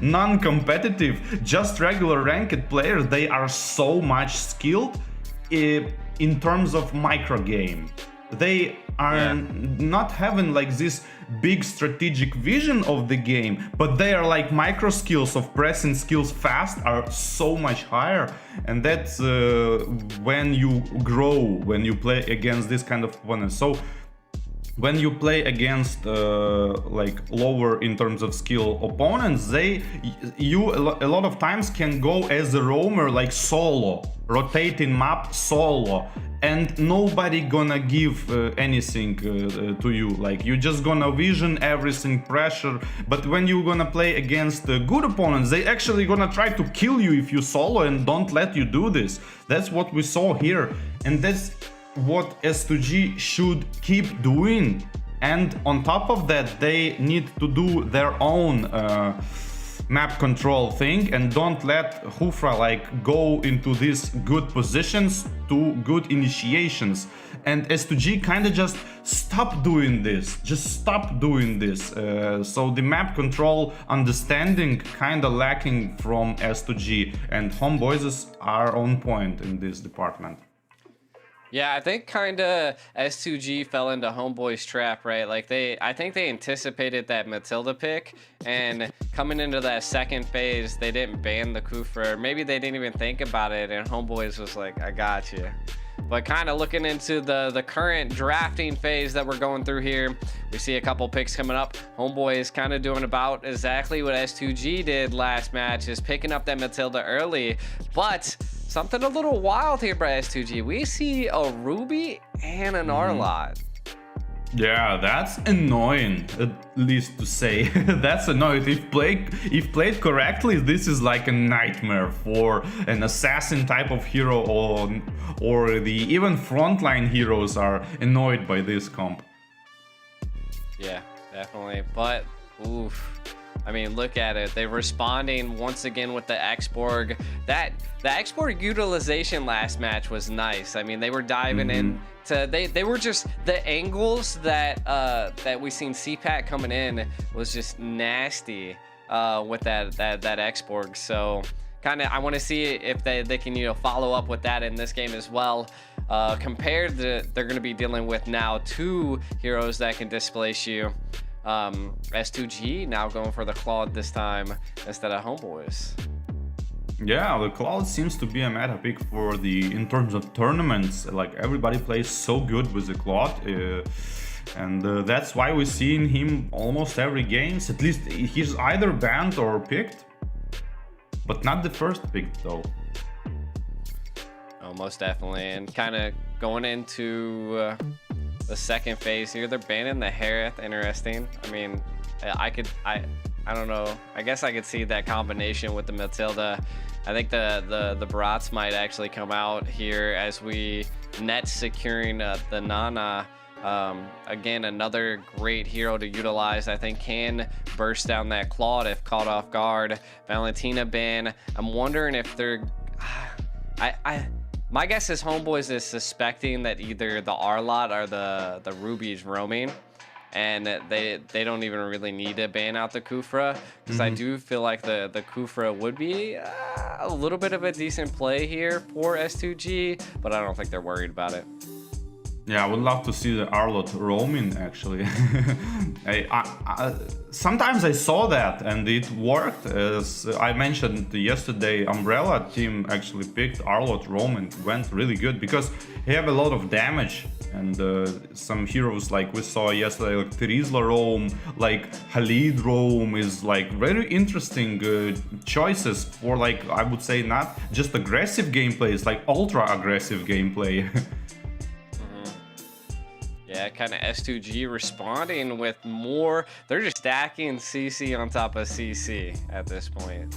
non-competitive, just regular ranked players, they are so much skilled in terms of micro game. They are not having like this big strategic vision of the game, but they are like micro skills of pressing skills fast are so much higher, and that's when you grow when you play against this kind of opponents. So when you play against like lower in terms of skill opponents, you a lot of times can go as a roamer, like solo, rotating map solo, and nobody gonna give anything to you. Like you just gonna vision everything, pressure. But when you gonna play against good opponents, they actually gonna try to kill you if you solo and don't let you do this. That's what we saw here, and that's what S2G should keep doing. And on top of that, they need to do their own map control thing and don't let Hufra like go into these good positions to good initiations. And S2G kind of just stop doing this, so the map control understanding kind of lacking from S2G, and Homeboys are on point in this department. Yeah, I think kind of S2G fell into Homeboy's trap, right? Like I think they anticipated that Matilda pick, and coming into that second phase, they didn't ban the Kufra. Maybe they didn't even think about it, and Homeboys was like, I got you. But kind of looking into the current drafting phase that we're going through here, we see a couple picks coming up. Homeboy is kind of doing about exactly what S2G did last match, is picking up that Matilda early, but something a little wild here by S2G. We see a Ruby and an Arlot. Yeah, that's annoying, at least to say. That's annoying. If played correctly, this is like a nightmare for an assassin type of hero, or the even frontline heroes are annoyed by this comp. Yeah, definitely. But oof. I mean, look at it. They're responding once again with the Exborg. The Exborg utilization last match was nice. I mean, they were diving in to they were just the angles that we seen CPAT coming in was just nasty with that Exborg. So kind of I want to see if they can follow up with that in this game as well. Compared to they're going to be dealing with now two heroes that can displace you. S2G now going for the Claude this time instead of Homeboys. Yeah, the Claude seems to be a meta pick for in terms of tournaments. Like everybody plays so good with the Claude, and that's why we're seeing him almost every games. At least he's either banned or picked, but not the first pick though. Oh, most definitely. And kind of going into the second phase here, they're banning the Harith. Interesting. I mean, I don't know. I guess I could see that combination with the Matilda. I think the Brats might actually come out here as we net securing the Nana. Again, another great hero to utilize. I think can burst down that Claude if caught off guard. Valentina ban. I'm wondering if they're. My guess is Homeboys is suspecting that either the Arlot or the Ruby is roaming, and they don't even really need to ban out the Kufra, because I do feel like the Kufra would be a little bit of a decent play here for S2G, but I don't think they're worried about it. Yeah, I would love to see the Arlot roaming, actually. Sometimes I saw that and it worked. As I mentioned yesterday, Umbrella team actually picked Arlot roaming. It went really good because he have a lot of damage, and some heroes like we saw yesterday, like Terizla roam, like Halid roam, is like very interesting choices for, like, I would say not just aggressive gameplay, it's like ultra aggressive gameplay. Yeah, kind of S2G responding with more. They're just stacking CC on top of CC at this point.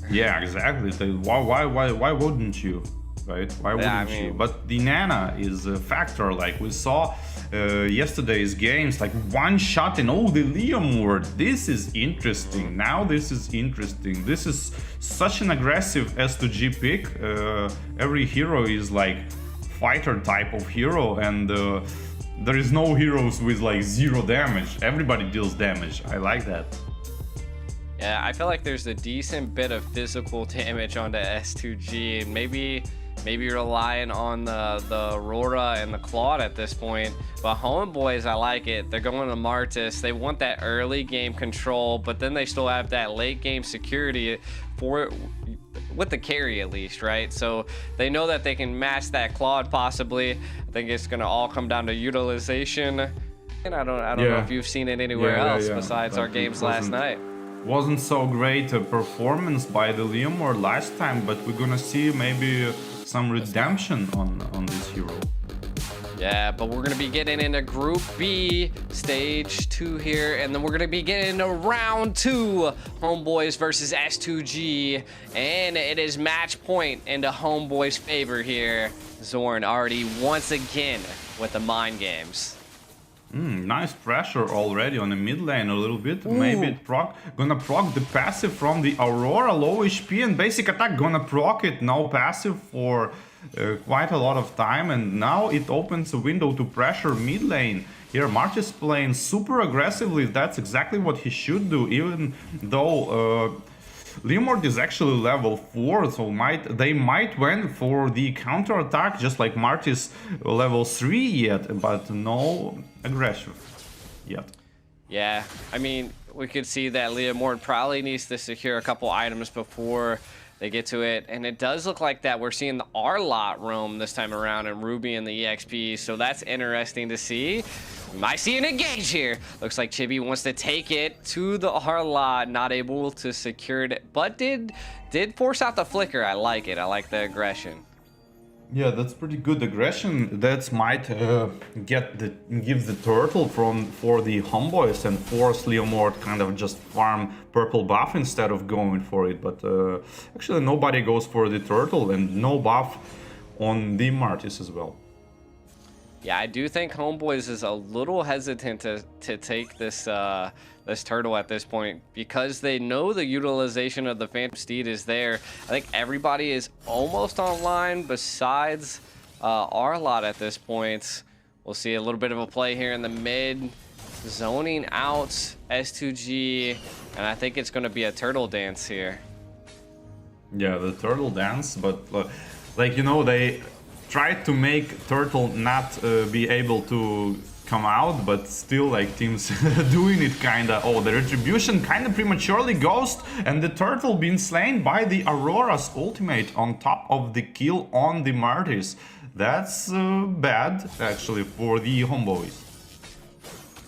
Yeah, exactly. Why wouldn't you? Right? Why wouldn't you? But the Nana is a factor. Like we saw yesterday's games, like one shot in all the Liam ward. This is interesting. Now this is interesting. This is such an aggressive S2G pick. Every hero is like fighter type of hero, and there is no heroes with like zero damage. Everybody deals damage. I like that. Yeah, I feel like there's a decent bit of physical damage onto S2G. Maybe relying on the Aurora and the Claude at this point. But Homeboys, I like it. They're going to Martis. They want that early game control, but then they still have that late game security for with the carry at least, right? So they know that they can match that Claude possibly. I think it's gonna all come down to utilization. And I don't know if you've seen it anywhere else besides our games last night. Wasn't so great a performance by the Leomord last time, but we're gonna see maybe some redemption on this hero. Yeah, but we're gonna be getting into Group B, Stage 2 here, and then we're gonna be getting into Round 2, Homeboys versus S2G, and it is match point into Homeboys' favor here. Zorn already once again with the mind games. Nice pressure already on the mid lane a little bit. Ooh. Maybe it gonna proc the passive from the Aurora, low HP and basic attack, gonna proc it, no passive for quite a lot of time, and now it opens a window to pressure mid lane. Here Martis playing super aggressively, that's exactly what he should do, even though Leomord is actually level 4, so they might win for the counter attack, just like Martis level 3 yet, but no aggression yet. Yeah, I mean, we could see that Leomord probably needs to secure a couple items before they get to it, and it does look like that we're seeing the R-Lot roam this time around and Ruby and the EXP, so that's interesting to see. We might see an engage here. Looks like Chibi wants to take it to the R-Lot, not able to secure it, but did force out the flicker. I like it. I like the aggression. Yeah, that's pretty good aggression. That might give the turtle for the Homeboys and force Leomord kind of just farm purple buff instead of going for it. But actually nobody goes for the turtle and no buff on the Martis as well. Yeah, I do think Homeboys is a little hesitant to take this this turtle at this point because they know the utilization of the Phantom Steed is there. I think everybody is almost online besides R-Lot at this point. We'll see a little bit of a play here in the mid, zoning out S2G, and I think it's going to be a turtle dance here. Yeah, the turtle dance, but like, you know, they tried to make turtle not be able to come out, but still like teams doing it kinda. Oh, the retribution kinda prematurely ghost, and the turtle being slain by the Aurora's ultimate on top of the kill on the Martis. That's bad actually for the Homeboys.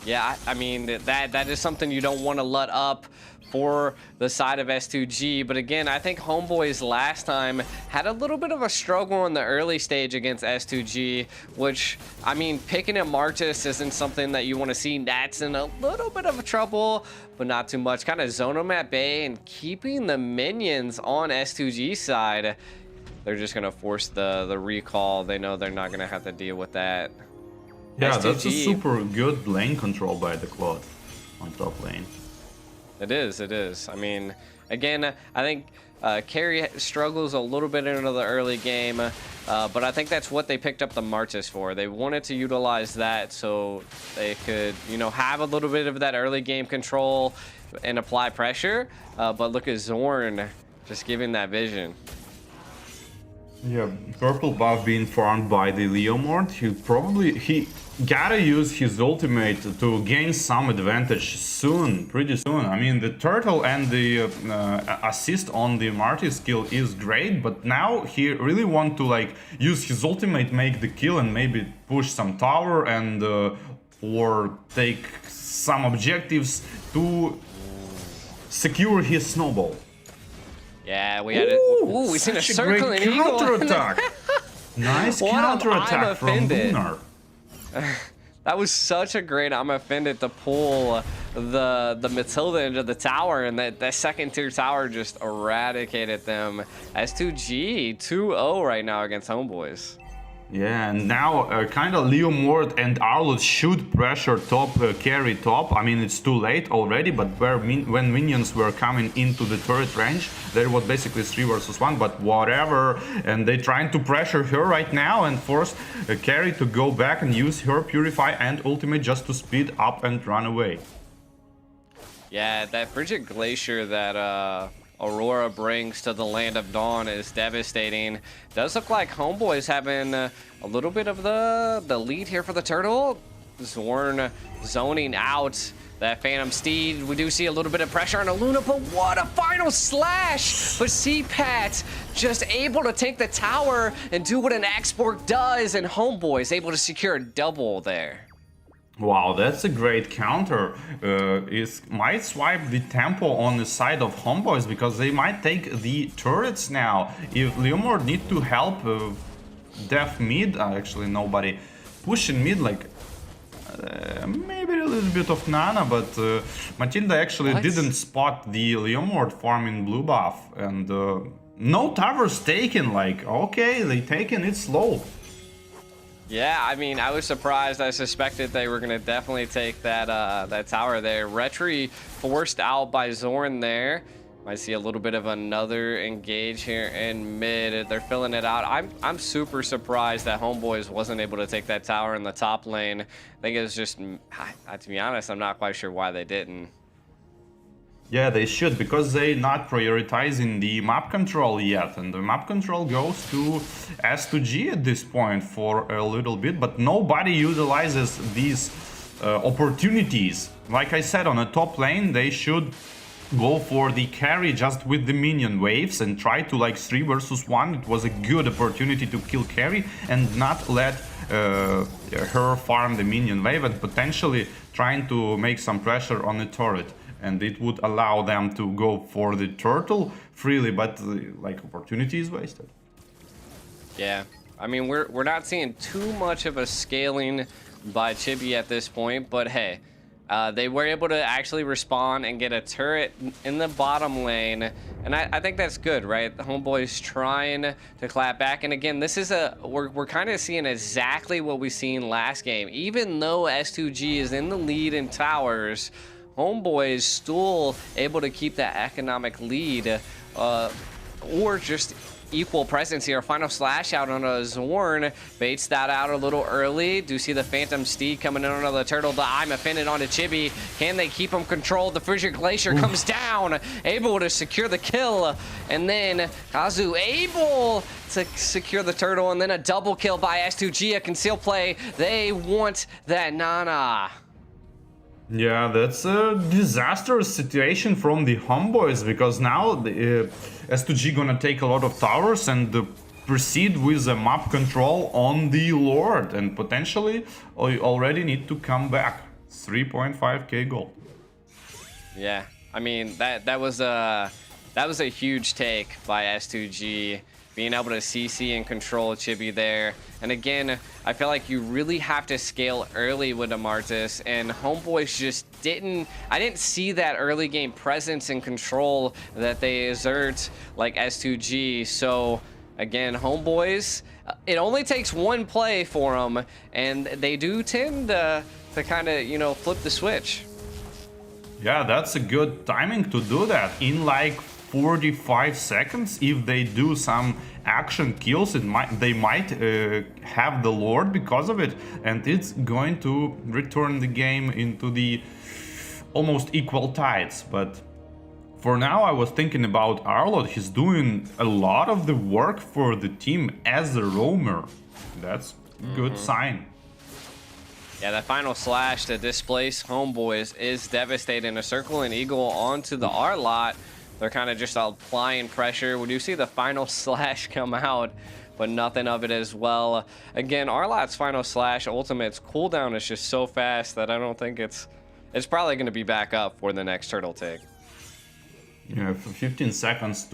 Yeah, I mean that is something you don't want to let up for the side of S2G, but again, I think Homeboys last time had a little bit of a struggle in the early stage against S2G, which, I mean, picking at Martis isn't something that you want to see. Nats in a little bit of trouble, but not too much. Kind of zone them at bay and keeping the minions on S2G's side. They're just going to force the recall. They know they're not going to have to deal with that. Yeah, S2G, that's a super good lane control by the Claude on top lane. It is. I mean, again, I think carry struggles a little bit into the early game, but I think that's what they picked up the Martis for. They wanted to utilize that so they could, you know, have a little bit of that early game control and apply pressure, but look at Zorn just giving that vision. Yeah, purple buff being farmed by the Leomord. He gotta use his ultimate to gain some advantage soon, pretty soon. I mean, the turtle and the assist on the Martis skill is great, but now he really want to like use his ultimate, make the kill, and maybe push some tower and or take some objectives to secure his snowball. Yeah, we had it. Ooh, we seen a circling eagle. Counter-attack. Nice counter-attack from Lunar. That was such a great I'm offended to pull the Matilda into the tower, and that second tier tower just eradicated them. S2G 2-0 right now against Homeboys. Yeah, and now kind of Leomord and Arlott should pressure top, carry top. I mean, it's too late already, but when minions were coming into the turret range, there was basically 3 versus 1, but whatever. And they trying to pressure her right now and force carry to go back and use her Purify and ultimate just to speed up and run away. Yeah, that frigid glacier that Aurora brings to the Land of Dawn is devastating. Does look like Homeboy's having a little bit of the lead here for the turtle. Zorn zoning out that Phantom Steed. We do see a little bit of pressure on Luna, but what a final slash! But CPAT just able to take the tower and do what an Export does, and Homeboy is able to secure a double there. Wow, that's a great counter. Might swipe the tempo on the side of Homeboys because they might take the turrets now. If Leomord need to help Def mid, actually nobody pushing mid, like maybe a little bit of Nana, but Matilda actually didn't spot the Leomord farming blue buff, and no towers taken. Like, okay, they taken it slow. Yeah, I mean, I was surprised. I suspected they were going to definitely take that that tower there. Retri forced out by Zorn there. Might see a little bit of another engage here in mid. They're filling it out. I'm super surprised that Homeboys wasn't able to take that tower in the top lane. I think it was just, to be honest, I'm not quite sure why they didn't. Yeah, they should, because they're not prioritizing the map control yet, and the map control goes to S2G at this point for a little bit, but nobody utilizes these opportunities. Like I said, on the top lane, they should go for the carry just with the minion waves and try to, like, 3 versus 1. It was a good opportunity to kill carry and not let her farm the minion wave, and potentially trying to make some pressure on the turret. And it would allow them to go for the turtle freely, but like, opportunity is wasted. Yeah, I mean, we're not seeing too much of a scaling by Chibi at this point, but hey, they were able to actually respond and get a turret in the bottom lane, and I think that's good, right? The Homeboys trying to clap back, and again, this is we're kind of seeing exactly what we seen last game. Even though S2G is in the lead in towers, Homeboys still able to keep that economic lead, or just equal presence here. Final slash out on a Zorn, baits that out a little early. Do see the Phantom Steed coming in on the turtle. The I'm offended onto Chibi. Can they keep him controlled? The Frigid Glacier comes down, able to secure the kill, and then Kazu able to secure the turtle, and then a double kill by S2G, a conceal play. They want that Nana. Yeah, that's a disastrous situation from the Homeboys, because now the S2G gonna take a lot of towers and proceed with the map control on the Lord, and potentially already need to come back. 3.5k gold. Yeah, I mean, that was a huge take by S2G, being able to CC and control Chibi there. And again, I feel like you really have to scale early with Amartys, and Homeboys just I didn't see that early game presence and control that they exert like S2G. So again, Homeboys, it only takes one play for them, and they do tend to kind of, you know, flip the switch. Yeah, that's a good timing to do that. In like 45 seconds, if they do some action kills, they might have the Lord because of it, and it's going to return the game into the almost equal tides. But for now, I was thinking about Arlott. He's doing a lot of the work for the team as a roamer. That's a good sign. Yeah, that final slash to displace Homeboys is devastating. A circle and eagle onto the Arlott. They're kind of just applying pressure. We do see the final slash come out, but nothing of it as well. Again, Arlott's final slash ultimate's cooldown is just so fast that I don't think it's probably going to be back up for the next turtle take. Yeah, 15 seconds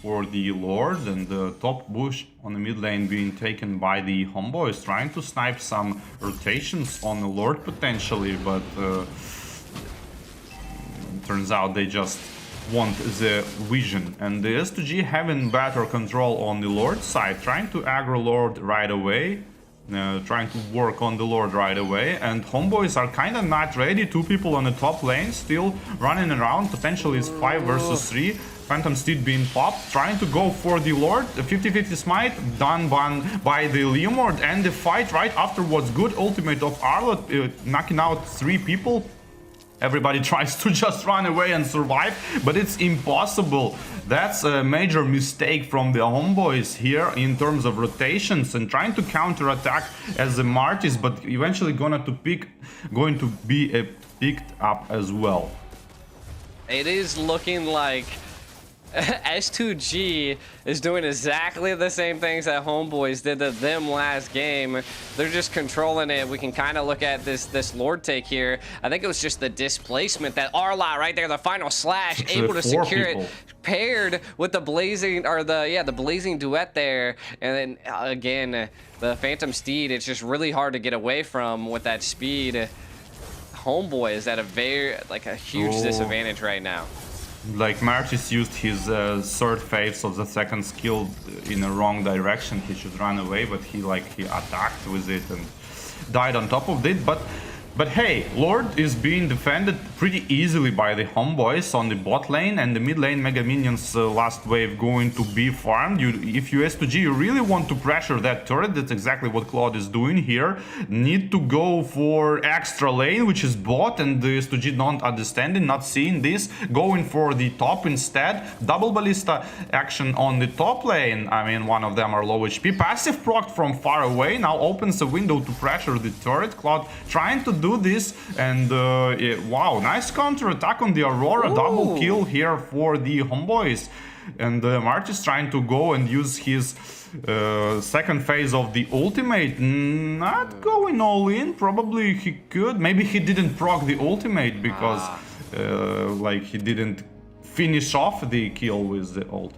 for the Lord, and the top bush on the mid lane being taken by the Homeboys, trying to snipe some rotations on the Lord potentially, but turns out they just want the vision. And the S2G having better control on the Lord side, trying to aggro Lord right away, trying to work on the Lord right away, and Homeboys are kind of not ready. 2 people on the top lane still running around. Potentially it's 5 versus 3. Phantom Steed being popped, trying to go for the Lord. The 50-50 smite done by the Leomord, and the fight right after was good. Ultimate of Arlott knocking out 3 people. Everybody tries to just run away and survive, but it's impossible. That's a major mistake from the Homeboys here in terms of rotations and trying to counter-attack as the Martis, but eventually going to be picked up as well. It is looking like S2G is doing exactly the same things that Homeboys did to them last game. They're just controlling it. We can kind of look at this Lord take here. I think it was just the displacement that Arla right there, the final slash, able to secure it, paired with the blazing the blazing duet there. And then again, the Phantom Steed, it's just really hard to get away from with that speed. Homeboy is at a huge disadvantage right now. Like Martis used his third phase of the second skill in a wrong direction. He should run away, but he attacked with it and died on top of it. But hey, Lord is being defended pretty easily by the Homeboys on the bot lane, and the mid lane Mega Minions last wave going to be farmed. If you S2G, you really want to pressure that turret. That's exactly what Claude is doing here. Need to go for extra lane, which is bot, and the S2G not understanding, not seeing this, going for the top instead. Double ballista action on the top lane. I mean, one of them are low HP. Passive procced from far away, now opens a window to pressure the turret. Claude trying to do this, and wow, nice counter attack on the Aurora. Ooh. Double kill here for the Homeboys, and Martis trying to go and use his second phase of the ultimate. Not going all in. Probably he could. Maybe he didn't proc the ultimate because like he didn't finish off the kill with the ult.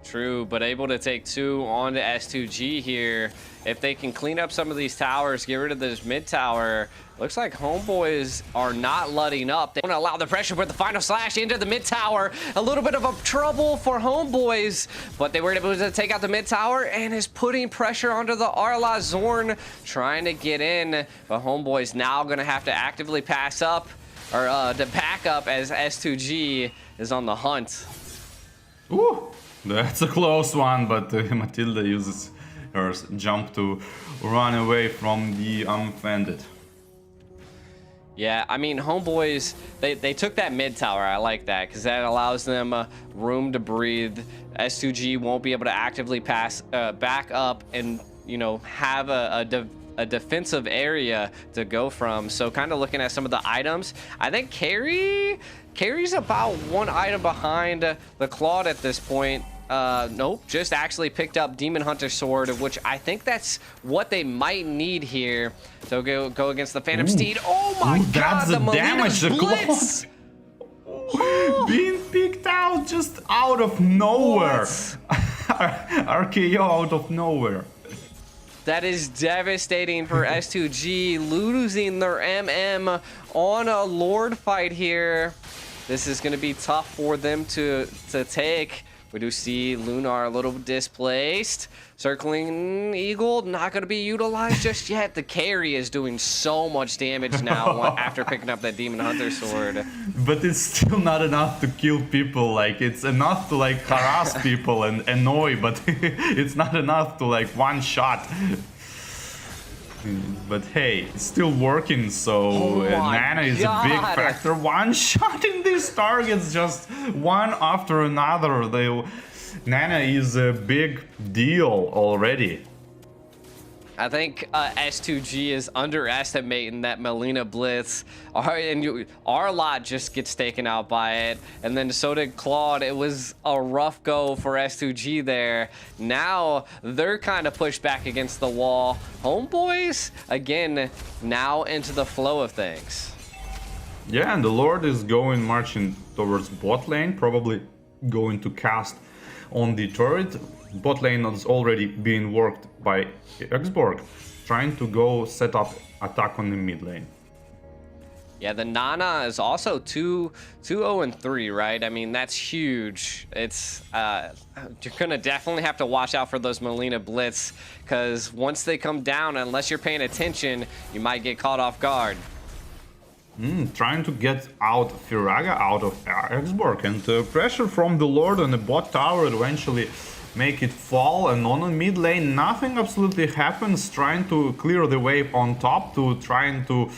True, but able to take 2 on to S2G here. If they can clean up some of these towers, get rid of this mid tower, looks like Homeboys are not letting up. They don't allow the pressure, but the final slash into the mid tower. A little bit of a trouble for Homeboys, but they were able to take out the mid tower and is putting pressure onto the Arla. Zorn trying to get in, but Homeboys now going to have to actively pass up, or to back up as S2G is on the hunt. Ooh. That's a close one, but Matilda uses her jump to run away from the unoffended. Yeah, I mean, Homeboys, they took that mid tower. I like that because that allows them room to breathe. S2G won't be able to actively pass back up and, you know, have a defensive area to go from. So kind of looking at some of the items, I think Carry's about 1 item behind the Claude at this point. Nope, just actually picked up Demon Hunter Sword, which I think that's what they might need here to go against the Phantom Steed. Oh my god, that's the damage the Blitz! Being picked out just out of nowhere. RKO out of nowhere. That is devastating for S2G, losing their MM on a Lord fight here. This is going to be tough for them to take. We do see Lunar a little displaced. Circling Eagle, not going to be utilized just yet. The carry is doing so much damage now after picking up that Demon Hunter Sword. But it's still not enough to kill people. Like, it's enough to like harass people and annoy, but it's not enough to like one shot. But hey, it's still working, so Nana is a big factor. One shot in these targets, just one after another. Nana is a big deal already. I think S2G is underestimating that Melina Blitz. And Arlot just gets taken out by it. And then so did Claude. It was a rough go for S2G there. Now they're kind of pushed back against the wall. Homeboys, again, now into the flow of things. Yeah, and the Lord is marching towards bot lane, probably going to cast on the turret. Bot lane is already being worked by Xborg, trying to go set up attack on the mid lane. Yeah, the Nana is also 2-0-3, right? I mean, that's huge. It's you're gonna definitely have to watch out for those Melina Blitz, because once they come down, unless you're paying attention, you might get caught off guard. Trying to get out Firaga out of Xborg, and pressure from the Lord on the bot tower eventually make it fall, and on the mid lane nothing absolutely happens. Trying to clear the wave on top, trying to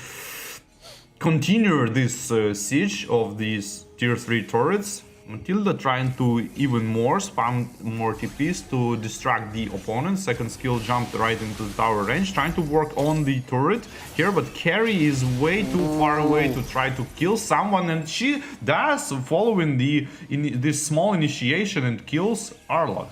continue this siege of these tier 3 turrets. Matilda trying to even more spam more TPs to distract the opponent. Second skill jumped right into the tower range, trying to work on the turret here, but Carrie is way too far away to try to kill someone, and she does, following this small initiation, and kills Arlott.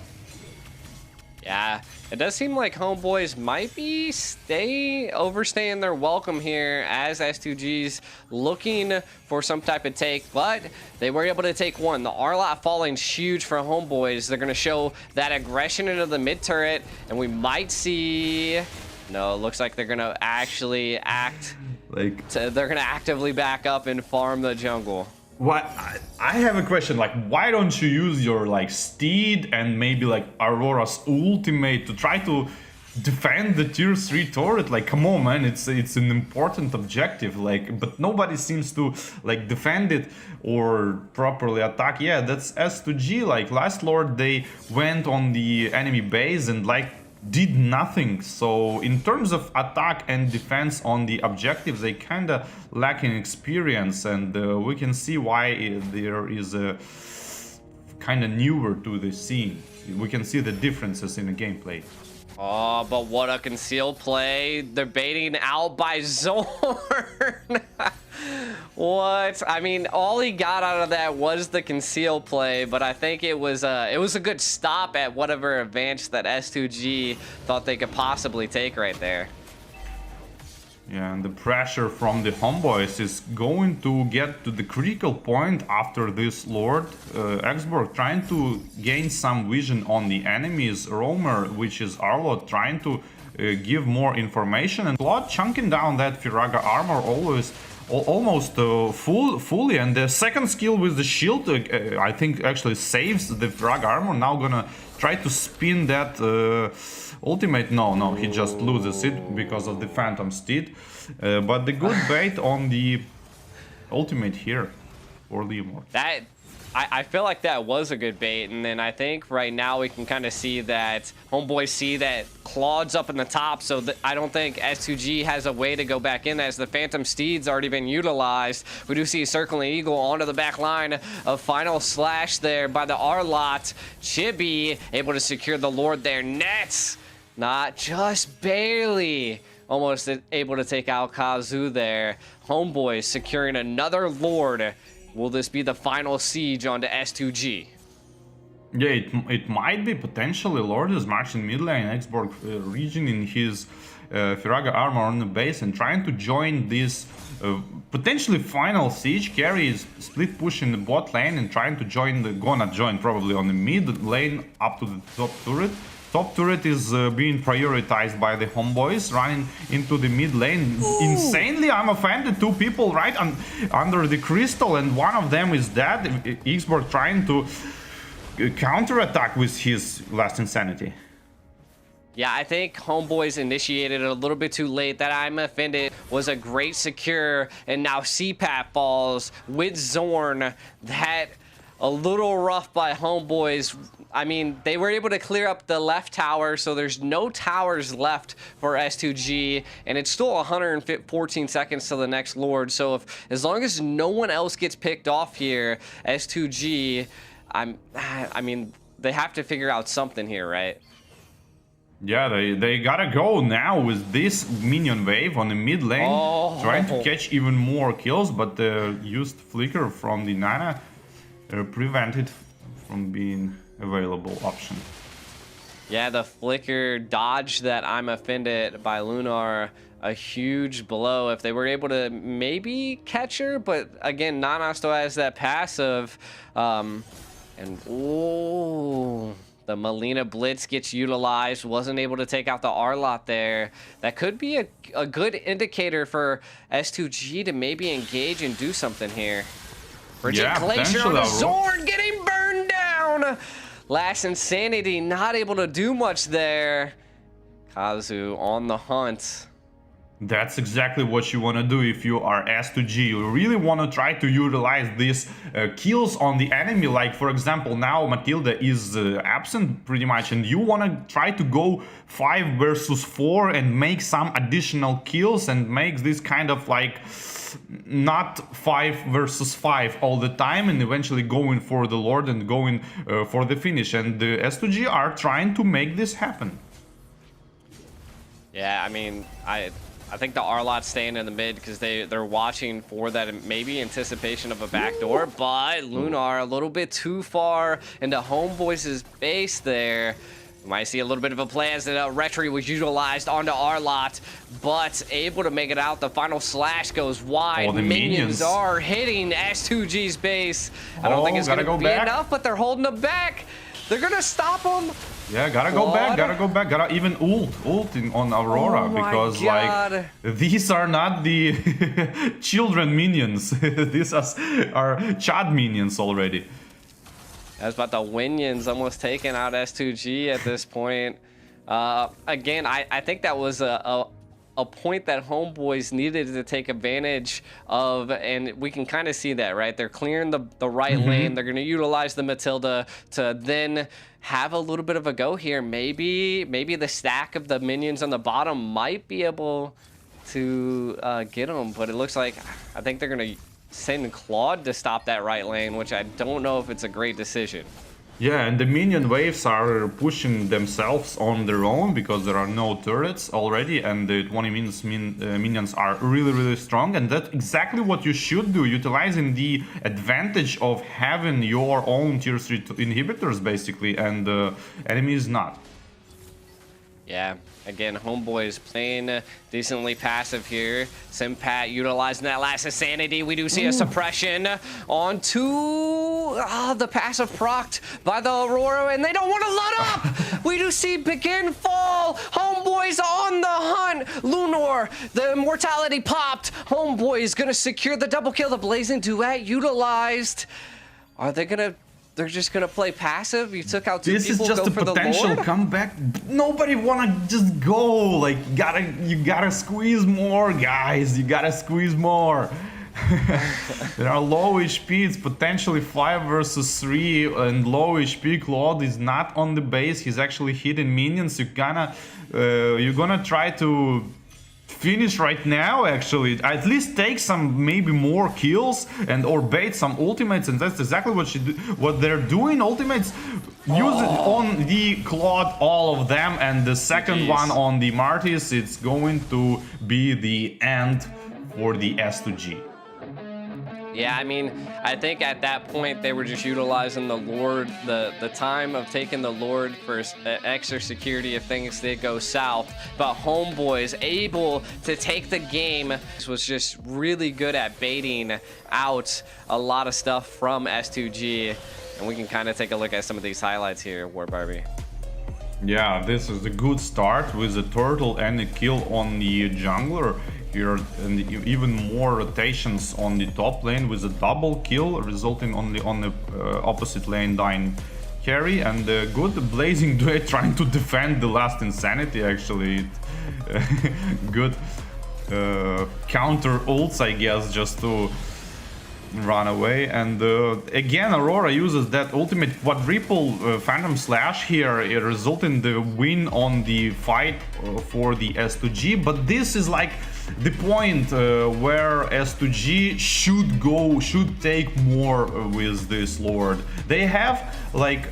Yeah, it does seem like Homeboys might be overstaying their welcome here as S2G's looking for some type of take, but they were able to take one. The Arlott falling huge for Homeboys. They're going to show that aggression into the mid turret, and we might see... No, it looks like they're going to actually act... they're going to actively back up and farm the jungle. What I have a question, like, why don't you use your like Steed and maybe like Aurora's ultimate to try to defend the tier 3 turret? Like, come on, man, it's an important objective, like, but nobody seems to like defend it or properly attack. Yeah, that's S2G. Like last Lord, they went on the enemy base and like did nothing. So in terms of attack and defense on the objectives, they kind of lacking experience, and we can see why there is a kind of newer to the scene. We can see the differences in the gameplay. Oh, but what a concealed play. They're baiting out by Zorn. What? I mean, all he got out of that was the concealed play, but I think it was a good stop at whatever advantage that S2G thought they could possibly take right there. Yeah, and the pressure from the Homeboys is going to get to the critical point after this Lord. Exborg trying to gain some vision on the enemies. Roamer, which is Arlott, trying to give more information. And Claude chunking down that Firaga armor almost fully. And the second skill with the shield, I think, actually saves the Firaga armor. Now gonna try to spin that... ultimate. No, he just loses it because of the Phantom Steed. But the good bait on the ultimate here for Leomord. I feel like that was a good bait, and then I think right now we can kind of see that Homeboys see that Claude's up in the top, so I don't think S2G has a way to go back in as the Phantom Steed's already been utilized. We do see Circling Eagle onto the back line of Final Slash there by the Arlott. Chibi able to secure the Lord there. Nets! Not just barely almost able to take out Kazu there. Homeboys securing another Lord. Will this be the final siege onto S2G? Yeah, it might be potentially. Lord is marching mid lane, Exborg region in his Firaga armor on the base and trying to join this potentially final siege. Carry is split pushing the bot lane and trying to join gonna join probably on the mid lane up to the top turret. Top turret is being prioritized by the Homeboys, running into the mid lane. Ooh. Insanely, I'm offended. Two people right under the crystal, and one of them is dead. Exborg trying to counter-attack with his last insanity. Yeah, I think Homeboys initiated it a little bit too late. That I'm offended was a great secure, and now CPAP falls with Zorn. That a little rough by Homeboys. I mean, they were able to clear up the left tower, so there's no towers left for S2G, and it's still 114 seconds to the next Lord. So as long as no one else gets picked off here, S2G, I mean, they have to figure out something here, right? Yeah, they gotta go now with this minion wave on the mid lane, trying to catch even more kills, but the used flicker from the Nana prevented from being available option. Yeah, the flicker dodge that I'm offended by Lunar, a huge blow. If they were able to maybe catch her, but again, Nana still has that passive, and ooh, the Melina Blitz gets utilized, wasn't able to take out the Arlott there. That could be a good indicator for S2G to maybe engage and do something here. Bridget Glacier on the Zorn getting burned down. Last Insanity not able to do much there. Kazu on the hunt. That's exactly what you want to do if you are S2G. You really want to try to utilize these kills on the enemy. Like, for example, now Matilda is absent pretty much, and you want to try to go 5 versus 4 and make some additional kills and make this kind of like not 5 versus 5 all the time, and eventually going for the Lord and going for the finish. And the S2G are trying to make this happen. Yeah, I mean, I think the Arlot's staying in the mid because they're watching for that maybe anticipation of a backdoor, but Lunar a little bit too far into Homeboys' base there. We might see a little bit of a play as the Retry was utilized onto Arlot, but able to make it out. The final slash goes wide. Oh, the minions are hitting S2G's base. I don't think it's going to be enough, but they're holding them back. They're going to stop them. Yeah, gotta go back, gotta even ult on Aurora, because like these are not the children minions. These are Chad minions already. That's about the Winions almost taking out S2G at this point. Again, I think that was a point that Homeboys needed to take advantage of, and we can kind of see that, right? They're clearing the right lane. They're going to utilize the Matilda to then have a little bit of a go here. Maybe the stack of the minions on the bottom might be able to get them, but it looks like I think they're going to send Claude to stop that right lane, which I don't know if it's a great decision. Yeah, and the minion waves are pushing themselves on their own because there are no turrets already, and the 20 minions are really strong, and that's exactly what you should do, utilizing the advantage of having your own tier 3 inhibitors basically, and the enemy is not. Yeah, again, Homeboys playing decently passive here. Simpat utilizing that last insanity. We do see a suppression onto the passive procced by the Aurora, and they don't want to let up. We do see begin fall. Homeboys on the hunt. Lunar, the immortality popped. Homeboys gonna secure the double kill. The blazing duet utilized. Are they gonna? They're just gonna play passive. You took out two this people. This is just a potential comeback. Nobody wanna just go. Like you gotta squeeze more, guys. You gotta squeeze more. There are low HP. It's potentially 5 versus 3, and low HP. Claude is not on the base. He's actually hitting minions. You're gonna try to finish right now, actually. At least take some maybe more kills and or bait some ultimates, and that's exactly what they're doing. Ultimates use it on the Claude, all of them, and the second one on the Martis. It's going to be the end for the S2G. Yeah, I mean, I think at that point they were just utilizing the Lord, the time of taking the Lord for extra security if things did go south. But Homeboys able to take the game. This was just really good at baiting out a lot of stuff from S2G. And we can kind of take a look at some of these highlights here, War Barbie. Yeah, this is a good start with a turtle and a kill on the jungler here, and even more rotations on the top lane with a double kill, resulting only on the opposite lane dying carry, and a good blazing duet trying to defend the last insanity. Actually, good counter ults, I guess, just to run away. And again, Aurora uses that ultimate quadruple Phantom Slash here, resulting in the win on the fight for the S2G. But this is like the point where S2G should take more with this Lord. They have like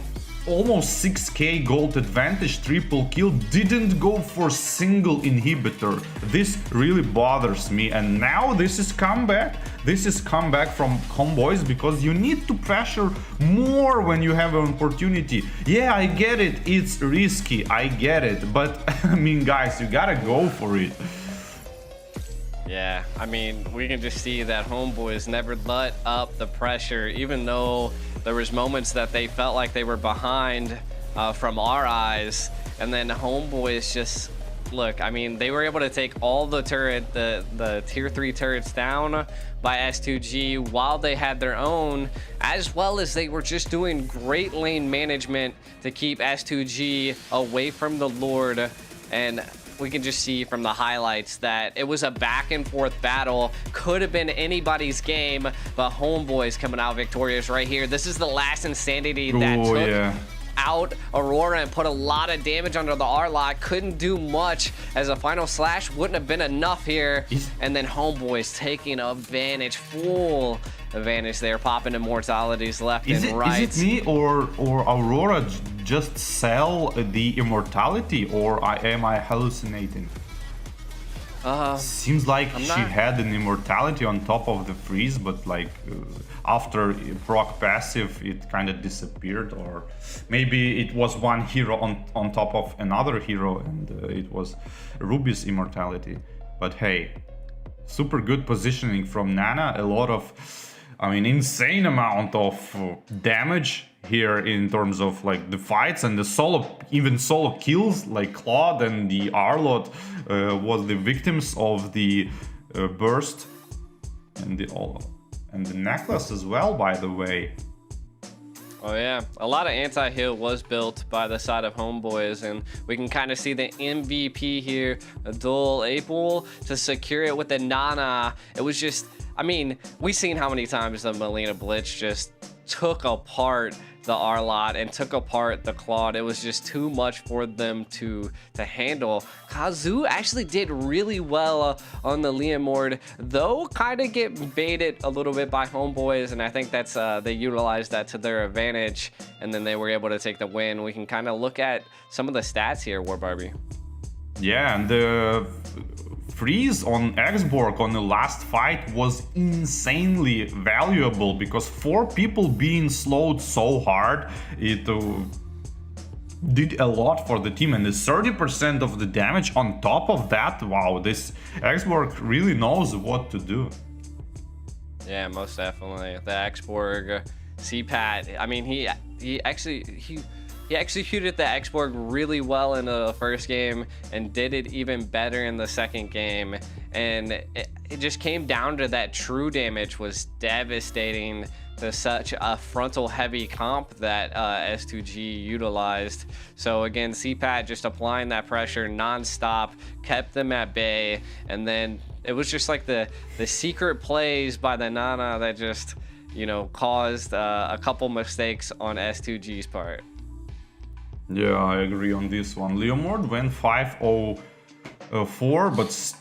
almost 6k gold advantage, triple kill, didn't go for single inhibitor. This really bothers me, and now this is comeback. This is comeback from Homeboys, because you need to pressure more when you have an opportunity. Yeah, I get it, it's risky, I get it, but I mean, guys, you gotta go for it. Yeah, I mean, we can just see that Homeboys never let up the pressure, even though there was moments that they felt like they were behind from our eyes, and then Homeboys just, look, I mean, they were able to take all the the tier 3 turrets down by S2G while they had their own, as well as they were just doing great lane management to keep S2G away from the Lord. And we can just see from the highlights that it was a back and forth battle. Could have been anybody's game, but Homeboys coming out victorious right here. This is the last Insanity that took out Aurora and put a lot of damage under the R-Lock. Couldn't do much, as a final slash wouldn't have been enough here. And then Homeboys taking advantage, full advantage there, popping immortalities left and right. Is it me or Aurora just sell the immortality, or am I hallucinating? Seems like she had an immortality on top of the freeze, but like after proc passive it kind of disappeared, or maybe it was one hero on top of another hero, and it was Ruby's immortality. But hey, super good positioning from Nana. A lot of, I mean, insane amount of damage here in terms of like the fights and the solo, even solo kills. Like Claude and the Arlot was the victims of the burst, and the necklace as well, by the way. Oh yeah, a lot of anti-heal was built by the side of Homeboys, and we can kind of see the MVP here, Adul, able to secure it with the Nana. It was just, I mean, we've seen how many times the Melina Blitz just took apart the R-Lot and took apart the Claude. It was just too much for them to handle. KAZU actually did really well on the Leomord, though kind of get baited a little bit by Homeboys, and I think that's they utilized that to their advantage, and then they were able to take the win. We can kind of look at some of the stats here, War Barbie. Yeah, and the freeze on Xborg on the last fight was insanely valuable, because 4 people being slowed so hard, it did a lot for the team, and the 30% of the damage on top of that. Wow, this Xborg really knows what to do. Yeah, most definitely. The Xborg CPAT, I mean, he executed the Xborg really well in the first game and did it even better in the second game. And it just came down to that true damage was devastating to such a frontal heavy comp that S2G utilized. So again, CPAT just applying that pressure non-stop, kept them at bay. And then it was just like the secret plays by the Nana that just, you know, caused a couple mistakes on S2G's part. Yeah, I agree on this one. Leomord went 5-0-4, but still